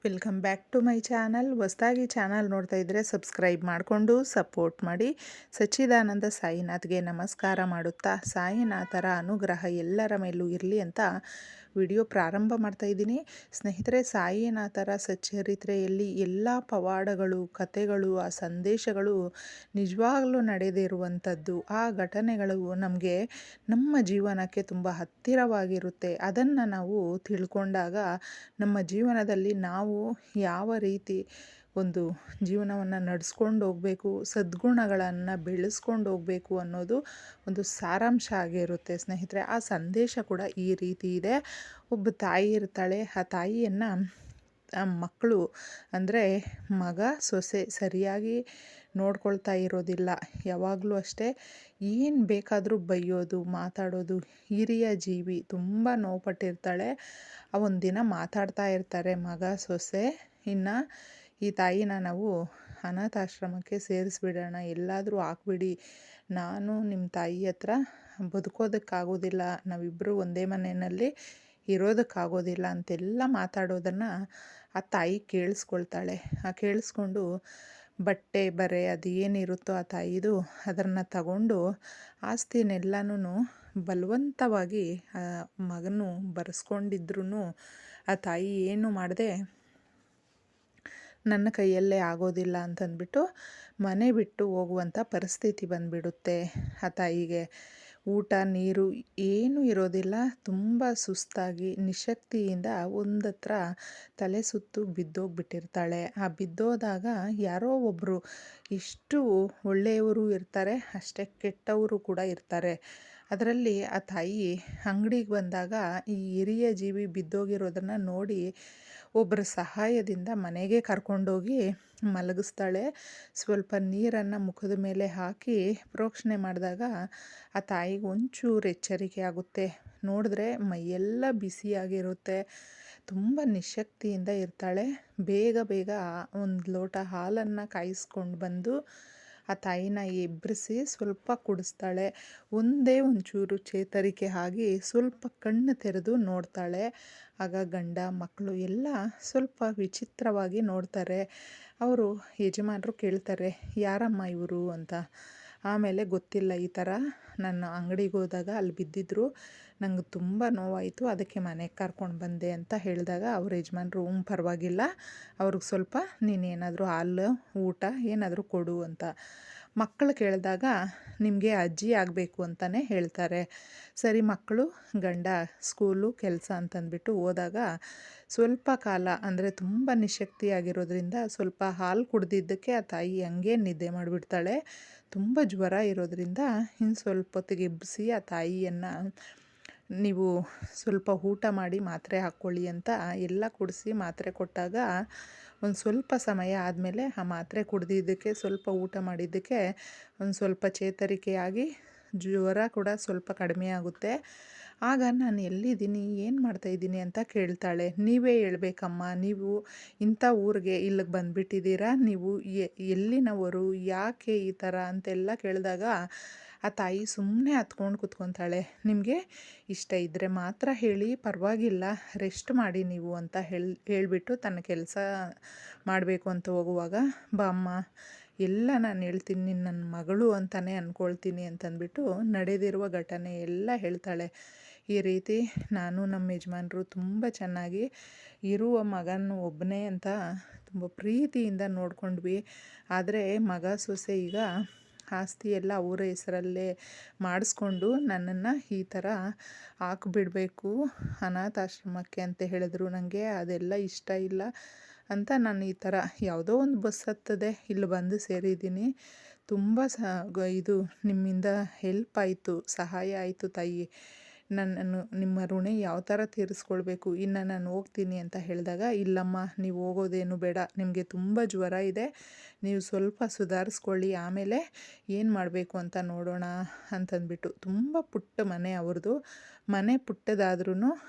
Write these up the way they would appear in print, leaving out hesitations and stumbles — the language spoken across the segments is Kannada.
Welcome back to my channel. ಹೊಸದಾಗಿ ಚಾನಲ್ ನೋಡ್ತಾ ಇದ್ದರೆ ಸಬ್ಸ್ಕ್ರೈಬ್ ಮಾಡಿಕೊಂಡು ಸಪೋರ್ಟ್ ಮಾಡಿ. ಸಚ್ಚಿದಾನಂದ ಸಾಯಿನಾಥ್ಗೆ ನಮಸ್ಕಾರ ಮಾಡುತ್ತಾ ಸಾಯಿನಾಥರ ಅನುಗ್ರಹ ಎಲ್ಲರ ಮೇಲೂ ಇರಲಿ ಅಂತ ವಿಡಿಯೋ ಪ್ರಾರಂಭ ಮಾಡ್ತಾ ಇದ್ದೀನಿ. ಸ್ನೇಹಿತರೆ, ಸಾಯಿನಾಥರ ಸಚ್ಚರಿತ್ರೆಯಲ್ಲಿ ಎಲ್ಲ ಪವಾಡಗಳು, ಕಥೆಗಳು, ಆ ಸಂದೇಶಗಳು ನಿಜವಾಗ್ಲೂ ನಡೆದಿರುವಂಥದ್ದು. ಆ ಘಟನೆಗಳು ನಮಗೆ ನಮ್ಮ ಜೀವನಕ್ಕೆ ತುಂಬ ಹತ್ತಿರವಾಗಿರುತ್ತೆ. ಅದನ್ನು ನಾವು ತಿಳ್ಕೊಂಡಾಗ ನಮ್ಮ ಜೀವನದಲ್ಲಿ ನಾವು ಯಾವ ರೀತಿ ಒಂದು ಜೀವನವನ್ನು ನಡೆಸ್ಕೊಂಡು ಹೋಗಬೇಕು, ಸದ್ಗುಣಗಳನ್ನು ಬೆಳೆಸ್ಕೊಂಡು ಹೋಗಬೇಕು ಅನ್ನೋದು ಒಂದು ಸಾರಾಂಶ ಆಗಿರುತ್ತೆ ಸ್ನೇಹಿತರೆ. ಆ ಸಂದೇಶ ಕೂಡ ಈ ರೀತಿ ಇದೆ. ಒಬ್ಬ ತಾಯಿ ಇರ್ತಾಳೆ. ಆ ತಾಯಿಯನ್ನು ಮಕ್ಕಳು ಅಂದರೆ ಮಗ ಸೊಸೆ ಸರಿಯಾಗಿ ನೋಡ್ಕೊಳ್ತಾ ಇರೋದಿಲ್ಲ. ಯಾವಾಗಲೂ ಅಷ್ಟೇ ಏನು ಬೇಕಾದರೂ ಬೈಯೋದು, ಮಾತಾಡೋದು. ಹಿರಿಯ ಜೀವಿ ತುಂಬ ನೋವುಪಟ್ಟಿರ್ತಾಳೆ. ಒಂದು ದಿನ ಮಾತಾಡ್ತಾ ಇರ್ತಾರೆ ಮಗ ಸೊಸೆ. ಇನ್ನು ಈ ತಾಯಿನ ನಾವು ಅನಾಥಾಶ್ರಮಕ್ಕೆ ಸೇರಿಸ್ಬಿಡೋಣ, ಎಲ್ಲಾದರೂ ಹಾಕ್ಬಿಡಿ, ನಾನು ನಿಮ್ಮ ತಾಯಿ ಹತ್ರ ಬದುಕೋದಕ್ಕಾಗೋದಿಲ್ಲ, ನಾವಿಬ್ಬರು ಒಂದೇ ಮನೆಯಲ್ಲಿ ಇರೋದಕ್ಕಾಗೋದಿಲ್ಲ ಅಂತೆಲ್ಲ ಮಾತಾಡೋದನ್ನು ಆ ತಾಯಿ ಕೇಳಿಸ್ಕೊಳ್ತಾಳೆ. ಕೇಳಿಸ್ಕೊಂಡು ಬಟ್ಟೆ ಬರೆ ಅದು ಏನಿರುತ್ತೋ ಆ ತಾಯಿದು ಅದನ್ನು ತಗೊಂಡು ಆಸ್ತಿನೆಲ್ಲನೂ ಬಲವಂತವಾಗಿ ಆ ಮಗನು ಬರೆಸ್ಕೊಂಡಿದ್ರೂ ಆ ತಾಯಿ ಏನು ಮಾಡದೆ ನನ್ನ ಕೈಯಲ್ಲೇ ಆಗೋದಿಲ್ಲ ಅಂತಂದ್ಬಿಟ್ಟು ಮನೆ ಬಿಟ್ಟು ಹೋಗುವಂಥ ಪರಿಸ್ಥಿತಿ ಬಂದುಬಿಡುತ್ತೆ. ಆ ತಾಯಿಗೆ ಊಟ ನೀರು ಏನೂ ಇರೋದಿಲ್ಲ. ತುಂಬ ಸುಸ್ತಾಗಿ ನಿಶಕ್ತಿಯಿಂದ ಒಂದತ್ರ ತಲೆ ಸುತ್ತು ಬಿದ್ದೋಗ್ಬಿಟ್ಟಿರ್ತಾಳೆ. ಆ ಬಿದ್ದೋದಾಗ ಯಾರೋ ಒಬ್ಬರು ಎಷ್ಟು ಒಳ್ಳೆಯವರು ಇರ್ತಾರೆ, ಅಷ್ಟೇ ಕೆಟ್ಟವರು ಕೂಡ ಇರ್ತಾರೆ. ಅದರಲ್ಲಿ ಆ ತಾಯಿ ಅಂಗಡಿಗೆ ಬಂದಾಗ ಈ ಹಿರಿಯ ಜೀವಿ ಬಿದ್ದೋಗಿರೋದನ್ನು ನೋಡಿ ಒಬ್ಬರ ಸಹಾಯದಿಂದ ಮನೆಗೆ ಕರ್ಕೊಂಡೋಗಿ ಮಲಗಿಸ್ತಾಳೆ. ಸ್ವಲ್ಪ ನೀರನ್ನು ಮುಖದ ಮೇಲೆ ಹಾಕಿ ಪ್ರೋಕ್ಷಣೆ ಮಾಡಿದಾಗ ಆ ತಾಯಿಗೆ ಒಂಚೂರು ಎಚ್ಚರಿಕೆ ಆಗುತ್ತೆ. ನೋಡಿದ್ರೆ ಮೈಯೆಲ್ಲ ಬಿಸಿಯಾಗಿರುತ್ತೆ, ತುಂಬ ನಿಶಕ್ತಿಯಿಂದ ಇರ್ತಾಳೆ. ಬೇಗ ಬೇಗ ಒಂದು ಲೋಟ ಹಾಲನ್ನು ಕಾಯಿಸ್ಕೊಂಡು ಬಂದು ಆ ತಾಯಿನ ಎಬ್ಬರಿಸಿ ಸ್ವಲ್ಪ ಕುಡಿಸ್ತಾಳೆ. ಒಂದೇ ಒಂಚೂರು ಚೇತರಿಕೆ ಆಗಿ ಸ್ವಲ್ಪ ಕಣ್ಣು ತೆರೆದು ನೋಡ್ತಾಳೆ. ಆಗ ಗಂಡ ಮಕ್ಕಳು ಎಲ್ಲ ಸ್ವಲ್ಪ ವಿಚಿತ್ರವಾಗಿ ನೋಡ್ತಾರೆ. ಅವರು ಯಜಮಾನರು ಕೇಳ್ತಾರೆ, ಯಾರಮ್ಮ ಇವರು ಅಂತ. ಆಮೇಲೆ ಗೊತ್ತಿಲ್ಲ, ಈ ಥರ ನನ್ನ ಅಂಗಡಿಗೆ ಹೋದಾಗ ಅಲ್ಲಿ ಬಿದ್ದಿದ್ರು, ನಂಗೆ ತುಂಬ ನೋವಾಯಿತು, ಅದಕ್ಕೆ ಮನೆಗೆ ಕರ್ಕೊಂಡು ಬಂದೆ ಅಂತ ಹೇಳಿದಾಗ ಅವ್ರ ಯಜಮಾನರು ಪರವಾಗಿಲ್ಲ, ಅವ್ರಿಗೆ ಸ್ವಲ್ಪ ನೀನೇನಾದರೂ ಹಾಲು ಊಟ ಏನಾದರೂ ಕೊಡು ಅಂತ. ಮಕ್ಕಳು ಕೇಳಿದಾಗ ನಿಮಗೆ ಅಜ್ಜಿ ಆಗಬೇಕು ಅಂತಲೇ ಹೇಳ್ತಾರೆ. ಸರಿ, ಮಕ್ಕಳು ಗಂಡ ಸ್ಕೂಲು ಕೆಲಸ ಅಂತಂದ್ಬಿಟ್ಟು ಹೋದಾಗ ಸ್ವಲ್ಪ ಕಾಲ ಅಂದರೆ ತುಂಬ ನಿಶಕ್ತಿಯಾಗಿರೋದ್ರಿಂದ ಸ್ವಲ್ಪ ಹಾಲು ಕುಡ್ದಿದ್ದಕ್ಕೆ ಆ ತಾಯಿ ಹಂಗೆ ನಿದ್ದೆ ಮಾಡಿಬಿಡ್ತಾಳೆ. ತುಂಬ ಜ್ವರ ಇರೋದ್ರಿಂದ ಇನ್ನು ಸ್ವಲ್ಪ ಹೊತ್ತಿಗೆ ಎಬ್ಬಿಸಿ ಆ ತಾಯಿಯನ್ನು ನೀವು ಸ್ವಲ್ಪ ಊಟ ಮಾಡಿ ಮಾತ್ರೆ ಹಾಕ್ಕೊಳ್ಳಿ ಅಂತ ಎಲ್ಲ ಕುಡಿಸಿ ಮಾತ್ರೆ ಕೊಟ್ಟಾಗ ಒಂದು ಸ್ವಲ್ಪ ಸಮಯ ಆದಮೇಲೆ ಆ ಮಾತ್ರೆ ಕುಡ್ದಿದ್ದಕ್ಕೆ ಸ್ವಲ್ಪ ಊಟ ಮಾಡಿದ್ದಕ್ಕೆ ಒಂದು ಸ್ವಲ್ಪ ಚೇತರಿಕೆಯಾಗಿ ಜ್ವರ ಕೂಡ ಸ್ವಲ್ಪ ಕಡಿಮೆ ಆಗುತ್ತೆ. ಆಗ ನಾನು ಎಲ್ಲಿದ್ದೀನಿ, ಏನು ಮಾಡ್ತಾಯಿದ್ದೀನಿ ಅಂತ ಕೇಳ್ತಾಳೆ. ನೀವೇ ಹೇಳ್ಬೇಕಮ್ಮ, ನೀವು ಇಂಥ ಊರಿಗೆ ಇಲ್ಲಿಗೆ ಬಂದುಬಿಟ್ಟಿದ್ದೀರಾ, ನೀವು ಎಲ್ಲಿನವರು, ಯಾಕೆ ಈ ಥರ ಅಂತೆಲ್ಲ ಕೇಳಿದಾಗ ಆ ತಾಯಿ ಸುಮ್ಮನೆ ಹತ್ಕೊಂಡು ಕೂತ್ಕೊತಾಳೆ. ನಿಮಗೆ ಇಷ್ಟ ಇದ್ದರೆ ಮಾತ್ರ ಹೇಳಿ, ಪರವಾಗಿಲ್ಲ, ರೆಸ್ಟ್ ಮಾಡಿ ನೀವು ಅಂತ ಹೇಳಿಬಿಟ್ಟು ತನ್ನ ಕೆಲಸ ಮಾಡಬೇಕು ಅಂತ ಹೋಗುವಾಗ, ಬಾ ಅಮ್ಮ ಎಲ್ಲ ನಾನು ಹೇಳ್ತೀನಿ, ನನ್ನ ಮಗಳು ಅಂತಲೇ ಅಂದ್ಕೊಳ್ತೀನಿ ಅಂತಂದ್ಬಿಟ್ಟು ನಡೆದಿರುವ ಘಟನೆ ಎಲ್ಲ ಹೇಳ್ತಾಳೆ. ಈ ರೀತಿ ನಾನು ನಮ್ಮ ಯಜಮಾನರು ತುಂಬ ಚೆನ್ನಾಗಿ ಇರುವ ಮಗನ ಒಬ್ಬನೇ ಅಂತ ತುಂಬ ಪ್ರೀತಿಯಿಂದ ನೋಡ್ಕೊಂಡ್ವಿ. ಆದರೆ ಮಗ ಸೊಸೆ ಈಗ ಆಸ್ತಿ ಎಲ್ಲ ಅವರ ಹೆಸರಲ್ಲೇ ಮಾಡಿಸ್ಕೊಂಡು ನನ್ನನ್ನು ಈ ಥರ ಹಾಕಿಬಿಡಬೇಕು ಅನಾಥಾಶ್ರಮಕ್ಕೆ ಅಂತ ಹೇಳಿದ್ರು. ನನಗೆ ಅದೆಲ್ಲ ಇಷ್ಟ ಇಲ್ಲ ಅಂತ ನಾನು ಈ ಥರ ಯಾವುದೋ ಒಂದು ಬಸ್ ಹತ್ತದೆ ಇಲ್ಲಿ ಬಂದು ಸೇರಿದ್ದೀನಿ. ತುಂಬ ಇದು ನಿಮ್ಮಿಂದ ಹೆಲ್ಪ್ ಆಯಿತು, ಸಹಾಯ ಆಯಿತು ತಾಯಿ, ನನ್ನನ್ನು ನಿಮ್ಮ ಋಣ ಯಾವ ಥರ ತೀರಿಸ್ಕೊಳ್ಬೇಕು, ಇನ್ನು ನಾನು ಹೋಗ್ತೀನಿ ಅಂತ ಹೇಳಿದಾಗ, ಇಲ್ಲಮ್ಮ ನೀವು ಹೋಗೋದೇನು ಬೇಡ, ನಿಮಗೆ ತುಂಬ ಜ್ವರ ಇದೆ, ನೀವು ಸ್ವಲ್ಪ ಸುಧಾರಿಸ್ಕೊಳ್ಳಿ, ಆಮೇಲೆ ಏನು ಮಾಡಬೇಕು ಅಂತ ನೋಡೋಣ ಅಂತಂದ್ಬಿಟ್ಟು. ತುಂಬ ಪುಟ್ಟ ಮನೆ ಅವ್ರದ್ದು. ಮನೆ ಪುಟ್ಟದಾದ್ರೂ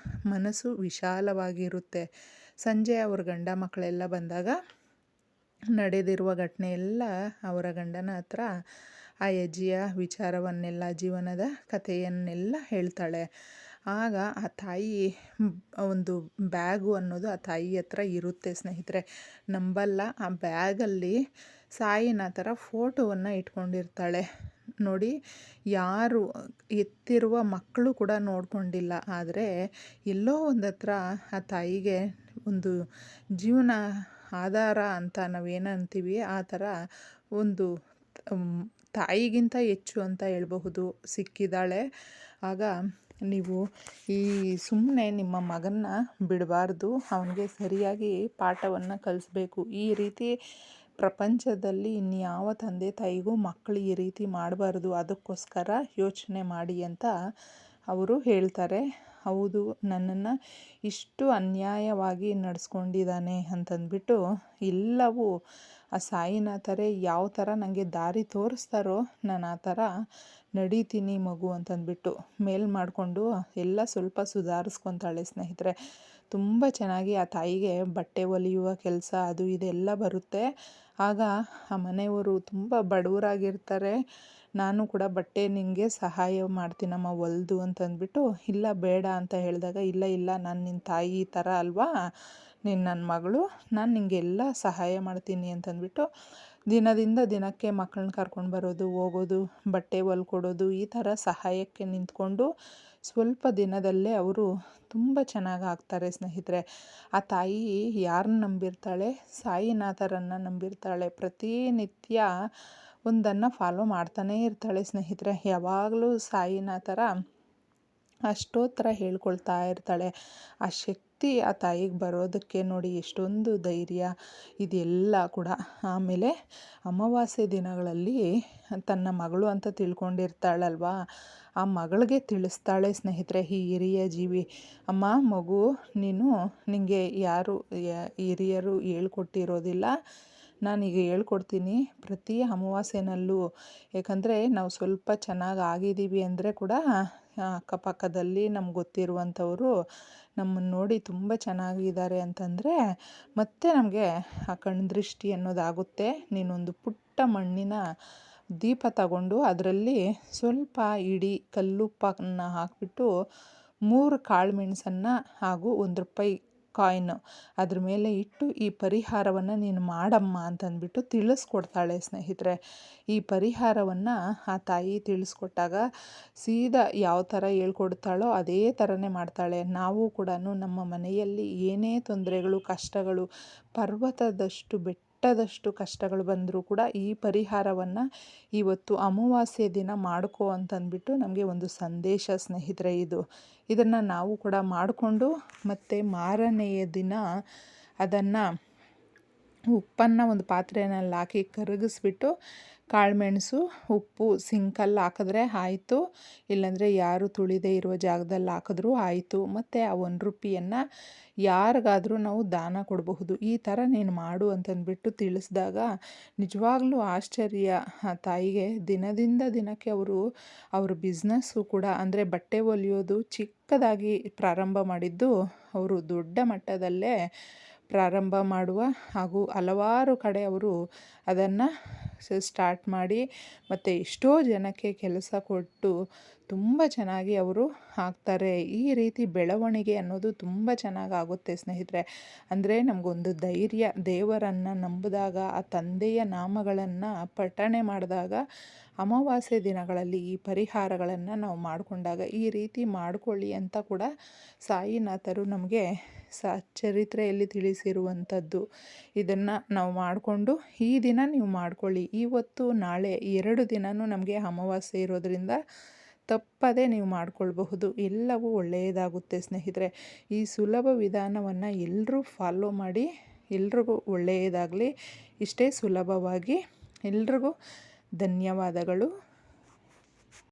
ಮನಸ್ಸು ವಿಶಾಲವಾಗಿರುತ್ತೆ. ಸಂಜೆ ಅವ್ರ ಗಂಡ ಮಕ್ಕಳೆಲ್ಲ ಬಂದಾಗ ನಡೆದಿರುವ ಘಟನೆ ಎಲ್ಲ ಅವರ ಗಂಡನ ಹತ್ರ ಆ ಅಜ್ಜಿಯ ವಿಚಾರವನ್ನೆಲ್ಲ, ಜೀವನದ ಕಥೆಯನ್ನೆಲ್ಲ ಹೇಳ್ತಾಳೆ. ಆಗ ಆ ತಾಯಿ ಒಂದು ಬ್ಯಾಗು ಅನ್ನೋದು ಆ ತಾಯಿ ಹತ್ರ ಇರುತ್ತೆ ಸ್ನೇಹಿತರೆ. ನಂಬಲ್ಲ, ಆ ಬ್ಯಾಗಲ್ಲಿ ಸಾಯಿನಾಥರ ಫೋಟೋವನ್ನು ಇಟ್ಕೊಂಡಿರ್ತಾಳೆ. ನೋಡಿ, ಯಾರು ಎತ್ತಿರುವ ಮಕ್ಕಳು ಕೂಡ ನೋಡ್ಕೊಂಡಿಲ್ಲ. ಆದರೆ ಎಲ್ಲೋ ಒಂದು ಹತ್ರ ಆ ತಾಯಿಗೆ ಒಂದು ಜೀವನ ಆಧಾರ ಅಂತ ನಾವೇನು ಅಂತೀವಿ, ಆ ಥರ ಒಂದು ತಾಯಿಗಿಂತ ಹೆಚ್ಚು ಅಂತ ಹೇಳ್ಬಹುದು ಸಿಕ್ಕಿದ್ದಾಳೆ. ಆಗ ನೀವು ಈ ಸುಮ್ಮನೆ ನಿಮ್ಮ ಮಗನ್ನ ಬಿಡಬಾರ್ದು, ಅವನಿಗೆ ಸರಿಯಾಗಿ ಪಾಠವನ್ನು ಕಲಿಸ್ಬೇಕು. ಈ ರೀತಿ ಪ್ರಪಂಚದಲ್ಲಿ ಇನ್ಯಾವ ತಂದೆ ತಾಯಿಗೂ ಮಕ್ಕಳು ಈ ರೀತಿ ಮಾಡಬಾರ್ದು, ಅದಕ್ಕೋಸ್ಕರ ಯೋಚನೆ ಮಾಡಿ ಅಂತ ಅವರು ಹೇಳ್ತಾರೆ. ಹೌದು, ನನ್ನನ್ನು ಇಷ್ಟು ಅನ್ಯಾಯವಾಗಿ ನಡೆಸ್ಕೊಂಡಿದ್ದಾನೆ ಅಂತಂದ್ಬಿಟ್ಟು ಎಲ್ಲವೂ ಆ ಸಾಯಿನಾಥರೇ ಯಾವ ಥರ ನನಗೆ ದಾರಿ ತೋರಿಸ್ತಾರೋ ನಾನು ಆ ಥರ ನಡೀತೀನಿ ಮಗು ಅಂತಂದ್ಬಿಟ್ಟು ಮೇಲ್ ಮಾಡಿಕೊಂಡು ಎಲ್ಲ ಸ್ವಲ್ಪ ಸುಧಾರಿಸ್ಕೊತಾಳೆ ಸ್ನೇಹಿತರೆ. ತುಂಬ ಚೆನ್ನಾಗಿ ಆ ತಾಯಿಗೆ ಬಟ್ಟೆ ಹೊಲಿಯುವ ಕೆಲಸ ಅದು ಇದೆಲ್ಲ ಬರುತ್ತೆ. ಆಗ ಆ ಮನೆಯವರು ತುಂಬ ಬಡವರಾಗಿರ್ತಾರೆ. ನಾನು ಕೂಡ ಬಟ್ಟೆ ನಿನಗೆ ಸಹಾಯ ಮಾಡ್ತೀನಮ್ಮ ಹೊಲ್ದು ಅಂತಂದ್ಬಿಟ್ಟು, ಇಲ್ಲ ಬೇಡ ಅಂತ ಹೇಳಿದಾಗ, ಇಲ್ಲ ಇಲ್ಲ ನಾನು ನಿನ್ನ ತಾಯಿ ಥರ ಅಲ್ವಾ, ನೀನು ನನ್ನ ಮಗಳು, ನಾನು ನಿನಗೆಲ್ಲ ಸಹಾಯ ಮಾಡ್ತೀನಿ ಅಂತಂದ್ಬಿಟ್ಟು ದಿನದಿಂದ ದಿನಕ್ಕೆ ಮಕ್ಕಳನ್ನ ಕರ್ಕೊಂಡು ಬರೋದು, ಹೋಗೋದು, ಬಟ್ಟೆ ಹೊಲ್ಕೊಡೋದು, ಈ ಥರ ಸಹಾಯಕ್ಕೆ ನಿಂತ್ಕೊಂಡು ಸ್ವಲ್ಪ ದಿನದಲ್ಲೇ ಅವರು ತುಂಬ ಚೆನ್ನಾಗಿ ಆಗ್ತಾರೆ ಸ್ನೇಹಿತರೆ. ಆ ತಾಯಿ ಯಾರನ್ನ ನಂಬಿರ್ತಾಳೆ? ಸಾಯಿನಾಥರನ್ನು ನಂಬಿರ್ತಾಳೆ. ಪ್ರತಿನಿತ್ಯ ಒಂದನ್ನು ಫಾಲೋ ಮಾಡ್ತಾನೇ ಇರ್ತಾಳೆ ಸ್ನೇಹಿತರೆ. ಯಾವಾಗಲೂ ಸಾಯಿನಾಥರ ಅಷ್ಟೋತ್ತರ ಹೇಳ್ಕೊಳ್ತಾ ಇರ್ತಾಳೆ. ಆ ಶಕ್ತಿ ಆ ತಾಯಿಗೆ ಬರೋದಕ್ಕೆ ನೋಡಿ ಎಷ್ಟೊಂದು ಧೈರ್ಯ ಇದೆಲ್ಲ ಕೂಡ. ಆಮೇಲೆ ಅಮಾವಾಸ್ಯೆ ದಿನಗಳಲ್ಲಿ ತನ್ನ ಮಗಳು ಅಂತ ತಿಳ್ಕೊಂಡಿರ್ತಾಳಲ್ವ, ಆ ಮಗಳಿಗೆ ತಿಳಿಸ್ತಾಳೆ ಸ್ನೇಹಿತರೆ ಈ ಹಿರಿಯ ಜೀವಿ, ಅಮ್ಮ ಮಗು, ನಿನಗೆ ಯಾರು ಹಿರಿಯರು ಹೇಳ್ಕೊಟ್ಟಿರೋದಿಲ್ಲ, ನಾನೀಗ ಹೇಳ್ಕೊಡ್ತೀನಿ ಪ್ರತಿ ಅಮಾವಾಸ್ಯೆನಲ್ಲೂ. ಯಾಕಂದರೆ ನಾವು ಸ್ವಲ್ಪ ಚೆನ್ನಾಗಿ ಆಗಿದ್ದೀವಿ ಅಂದರೆ ಕೂಡ ಅಕ್ಕಪಕ್ಕದಲ್ಲಿ ನಮ್ಗೆ ಗೊತ್ತಿರುವಂಥವರು ನಮ್ಮನ್ನು ನೋಡಿ ತುಂಬ ಚೆನ್ನಾಗಿದ್ದಾರೆ ಅಂತಂದರೆ ಮತ್ತೆ ನಮಗೆ ಆ ಕಣ್ದೃಷ್ಟಿ ಅನ್ನೋದಾಗುತ್ತೆ. ನೀನೊಂದು ಪುಟ್ಟ ಮಣ್ಣಿನ ದೀಪ ತಗೊಂಡು ಅದರಲ್ಲಿ ಸ್ವಲ್ಪ ಇಡೀ ಕಲ್ಲುಪ್ಪನ್ನು ಹಾಕಿಬಿಟ್ಟು 3 ಕಾಳು ಮೆಣಸನ್ನು ಹಾಗೂ ₹1 ಕಾಯಿನ್ ಅದ್ರ ಮೇಲೆ ಇಟ್ಟು ಈ ಪರಿಹಾರವನ್ನು ನೀನು ಮಾಡಮ್ಮ ಅಂತಂದ್ಬಿಟ್ಟು ತಿಳಿಸ್ಕೊಡ್ತಾಳೆ ಸ್ನೇಹಿತರೆ. ಈ ಪರಿಹಾರವನ್ನು ಆ ತಾಯಿ ತಿಳಿಸ್ಕೊಟ್ಟಾಗ ಸೀದಾ ಯಾವ ಥರ ಹೇಳ್ಕೊಡ್ತಾಳೋ ಅದೇ ಥರನೇ ಮಾಡ್ತಾಳೆ. ನಾವು ಕೂಡ ನಮ್ಮ ಮನೆಯಲ್ಲಿ ಏನೇ ತೊಂದರೆಗಳು, ಕಷ್ಟಗಳು, ಪರ್ವತದಷ್ಟು ಬೆಟ್ಟದಷ್ಟು ಕಷ್ಟಗಳು ಬಂದರೂ ಕೂಡ ಈ ಪರಿಹಾರವನ್ನು ಇವತ್ತು ಅಮಾವಾಸ್ಯೆ ದಿನ ಮಾಡ್ಕೋ ಅಂತಂದ್ಬಿಟ್ಟು ನಮಗೆ ಒಂದು ಸಂದೇಶ ಸ್ನೇಹಿತರೆ. ಇದನ್ನು ನಾವು ಕೂಡ ಮಾಡಿಕೊಂಡು ಮತ್ತು ಮಾರನೆಯ ದಿನ ಅದನ್ನು ಉಪ್ಪನ್ನು ಒಂದು ಪಾತ್ರೆಯಲ್ಲಿ ಹಾಕಿ ಕರಗಿಸ್ಬಿಟ್ಟು ಕಾಳುಮೆಣಸು, ಉಪ್ಪು ಸಿಂಕಲ್ಲಿ ಹಾಕಿದ್ರೆ ಆಯಿತು, ಇಲ್ಲಾಂದರೆ ಯಾರು ತುಳಿದೇ ಇರುವ ಜಾಗದಲ್ಲಿ ಹಾಕಿದ್ರೂ ಆಯಿತು. ಮತ್ತು ಆ ₹1 ಯಾರಿಗಾದರೂ ನಾವು ದಾನ ಕೊಡಬಹುದು. ಈ ಥರ ನೀನು ಮಾಡು ಅಂತಂದ್ಬಿಟ್ಟು ತಿಳಿಸಿದಾಗ ನಿಜವಾಗ್ಲೂ ಆಶ್ಚರ್ಯ. ಆ ತಾಯಿಗೆ ದಿನದಿಂದ ದಿನಕ್ಕೆ ಅವ್ರ ಬಿಸ್ನೆಸ್ಸು ಕೂಡ, ಅಂದರೆ ಬಟ್ಟೆ ಹೊಲಿಯೋದು ಚಿಕ್ಕದಾಗಿ ಪ್ರಾರಂಭ ಮಾಡಿದ್ದು ಅವರು ದೊಡ್ಡ ಮಟ್ಟದಲ್ಲೇ ಪ್ರಾರಂಭ ಮಾಡುವ ಹಾಗೂ ಹಲವಾರು ಕಡೆ ಅವರು ಅದನ್ನು ಸ್ಟಾರ್ಟ್ ಮಾಡಿ ಮತ್ತು ಎಷ್ಟೋ ಜನಕ್ಕೆ ಕೆಲಸ ಕೊಟ್ಟು ತುಂಬ ಚೆನ್ನಾಗಿ ಅವರು ಆಗ್ತಾರೆ. ಈ ರೀತಿ ಬೆಳವಣಿಗೆ ಅನ್ನೋದು ತುಂಬ ಚೆನ್ನಾಗಾಗುತ್ತೆ ಸ್ನೇಹಿತರೆ. ಅಂದರೆ ನಮಗೊಂದು ಧೈರ್ಯ, ದೇವರನ್ನು ನಂಬಿದಾಗ, ಆ ತಂದೆಯ ನಾಮಗಳನ್ನು ಪಠಣೆ ಮಾಡಿದಾಗ, ಅಮಾವಾಸ್ಯೆ ದಿನಗಳಲ್ಲಿ ಈ ಪರಿಹಾರಗಳನ್ನು ನಾವು ಮಾಡಿಕೊಂಡಾಗ ಈ ರೀತಿ ಮಾಡಿಕೊಳ್ಳಿ ಅಂತ ಕೂಡ ಸಾಯಿನಾಥರು ನಮಗೆ ಚರಿತ್ರೆಯಲ್ಲಿ ತಿಳಿಸಿರುವಂಥದ್ದು. ಇದನ್ನು ನಾವು ಮಾಡಿಕೊಂಡು ಈ ದಿನ ನೀವು ಮಾಡ್ಕೊಳ್ಳಿ. ಇವತ್ತು ನಾಳೆ 2 ದಿನವೂ ನಮಗೆ ಅಮಾವಾಸ್ಯೆ ಇರೋದರಿಂದ ತಪ್ಪದೇ ನೀವು ಮಾಡಿಕೊಳ್ಬಹುದು. ಎಲ್ಲವೂ ಒಳ್ಳೆಯದಾಗುತ್ತೆ ಸ್ನೇಹಿತರೆ. ಈ ಸುಲಭ ವಿಧಾನವನ್ನು ಎಲ್ಲರೂ ಫಾಲೋ ಮಾಡಿ, ಎಲ್ರಿಗೂ ಒಳ್ಳೆಯದಾಗಲಿ. ಇಷ್ಟೇ ಸುಲಭವಾಗಿ. ಎಲ್ರಿಗೂ ಧನ್ಯವಾದಗಳು.